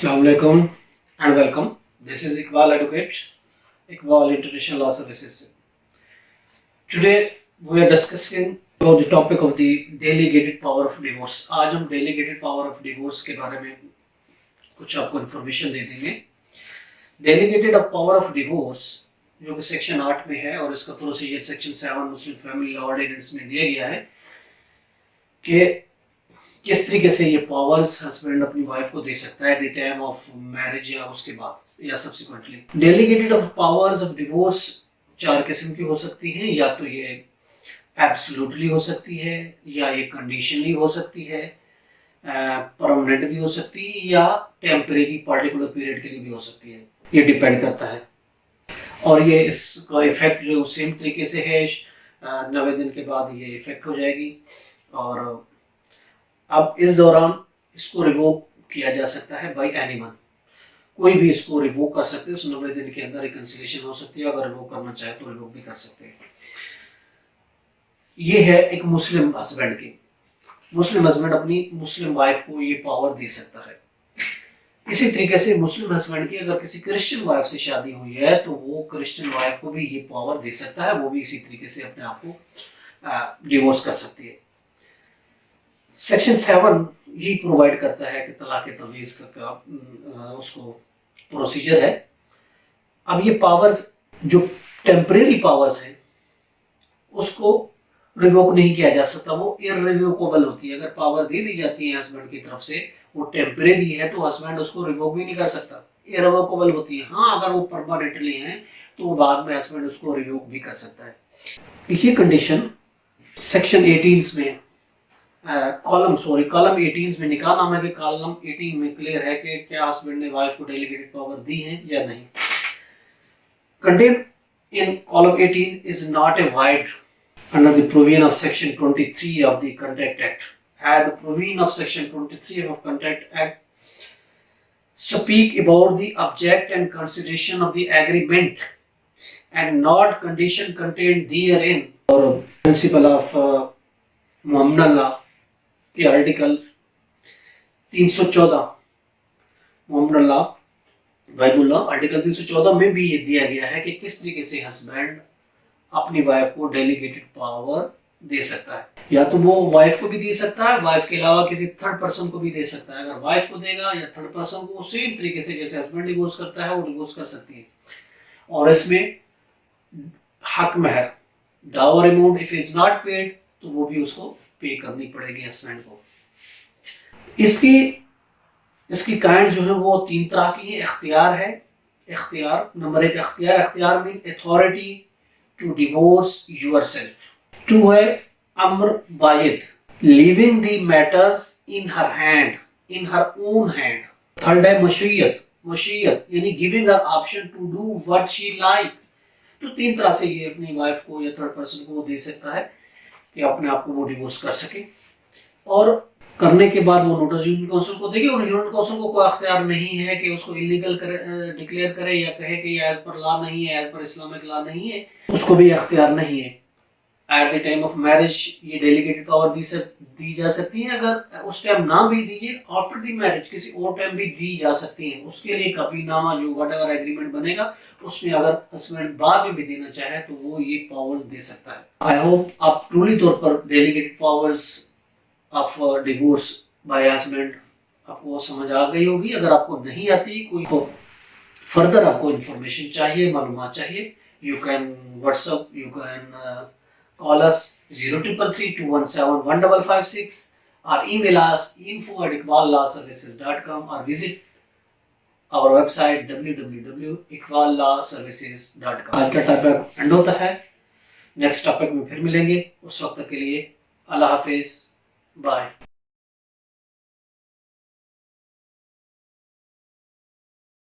Assalamu alaikum and welcome. This is Iqbal Advocate, Iqbal International Law Services. Today we are discussing about the topic of the delegated power of divorce. आज हम delegated power of divorce के बारे में कुछ आपको information दे देंगे. Delegated of power of divorce जो कि सेक्शन 8 में है और इसका procedure section 7 Muslim family law ordinance में दिया गया है कि किस तरीके से ये पावर्स हस्बैंड अपनी वाइफ को दे सकता है at the time of marriage या उसके बाद या subsequently. Delegated of powers of divorce चार किस्म की हो सकती हैं. या तो ये एब्सोल्युटली हो सकती है, या ये कंडीशनली हो सकती है, परमानेंट भी हो सकती है, या टेम्परेरी पर्टिकुलर पीरियड के लिए भी हो सकती है. ये डिपेंड करता है. और ये इसका इफेक्ट जो सेम तरीके से है 90 दिन के बाद ये इफेक्ट हो जाएगी. और अब इस दौरान इसको रिवोक किया जा सकता है बाय एनीवन. कोई भी इसको रिवोक कर सकते हैं. उस 90 दिन के अंदर रिकंसिलिएशन हो सकती है. अगर रिवोक करना चाहे तो रिवोक भी कर सकते हैं. ये है एक मुस्लिम हस्बैंड की. मुस्लिम हस्बैंड अपनी मुस्लिम वाइफ को ये पावर दे सकता है. इसी तरीके से मुस्लिम हस्बैंड की अगर किसी क्रिश्चियन वाइफ से शादी हुई है तो वो क्रिश्चियन वाइफ को भी ये पावर दे सकता है. वो भी इसी तरीके से अपने आप को डिवोर्स कर सकती है. सेक्शन 7 ये प्रोवाइड करता है कि तलाक तमीज का उसको प्रोसीजर है. अब ये पावर्स जो टेम्परेरी पावर्स है उसको रिवोक नहीं किया जा सकता. वो इररिवोकेबल होती है. अगर पावर दे दी जाती है हस्बैंड की तरफ से, वो टेम्परेरी है तो हस्बैंड उसको रिवोक भी नहीं कर सकता. इररिवोकेबल होती है. हाँ, अगर वो परमानेंटली है तो बाद में हस्बैंड उसको रिवोक भी कर सकता है. ये कंडीशन सेक्शन 18 में कॉलम 18 में निकाह नामे के कॉलम 18 में क्लियर है कि क्या हस्बैंड ने वाइफ को डेलीगेटेड पावर दी है या नहीं. Content in column 18 is not a wide under the provision of section 23 of the Contract Act. As the provision of section 23 of Contract Act speak about the object and consideration of the agreement and not condition contained therein, or principle of Muhammad law के article 314 Muhammad law Bible law article 314 में भी ये दिया गया है कि किस तरीके से हस्बैंड अपनी वाइफ को डेलीगेटेड पावर दे सकता है. या तो वो वाइफ को भी दे सकता है, वाइफ के अलावा किसी थर्ड पर्सन को भी दे सकता है. अगर वाइफ को देगा या थर्ड पर्सन को, सेम तरीके से जैसे हस्बैंड डिवोर्स करता है वो डिवोर्स कर सकती है. और इसमें हक महर dower amount if is not paid तो वो भी उसको पे करनी पड़ेगी हस्बैंड को. इसकी काइंड जो है वो 3 तरह की है. इख्तियार है. इख्तियार नंबर 1 इख्तियार mean authority to divorce yourself. 2 है अम्र बायद, leaving the matters in her hand, in her own hand. 3rd है मशीयत यानी giving her option to do what she like. तो 3 तरह से ये अपनी वाइफ को या थर्ड पर्सन को दे सकता है कि अपने आप को वो डिवोर्स कर सके. और करने के बाद वो नोटिस यूनियन काउंसिल को देगी. और यूनियन काउंसिल को कोई अख्तियार नहीं है कि उसको इलीगल डिक्लेयर करे या कहे कि ये एज पर लॉ नहीं है, एज पर इस्लामिक लॉ नहीं है. उसको भी अख्तियार नहीं है. At the time of marriage ये डेलीगेटेड पावर दी जा सकती है. अगर उस टाइम ना भी दीजिए, आफ्टर द मैरिज किसी और टाइम भी दी जा सकती है. उसके लिए कबीलनामा जो व्हाटएवर एग्रीमेंट बनेगा उसमें अगर हस्बैंड बाद में भी देना चाहे तो वो ये पावर्स दे सकता है. आई होप आप ट्रूली तौर पर delegated powers of divorce bye husband आपको समझ आ गई होगी. अगर आपको नहीं आती, कोई तो फर्दर आपको इंफॉर्मेशन चाहिए, मालूमात चाहिए, you can WhatsApp, you can call us 033321715556 or email us info@iqballawservices.com or visit our website www.iqballawservices.com. आज का टॉपिक एंड होता है. नेक्स्ट टॉपिक में फिर मिलेंगे. उस वक्त के लिए अल्लाह हाफिज. बाय.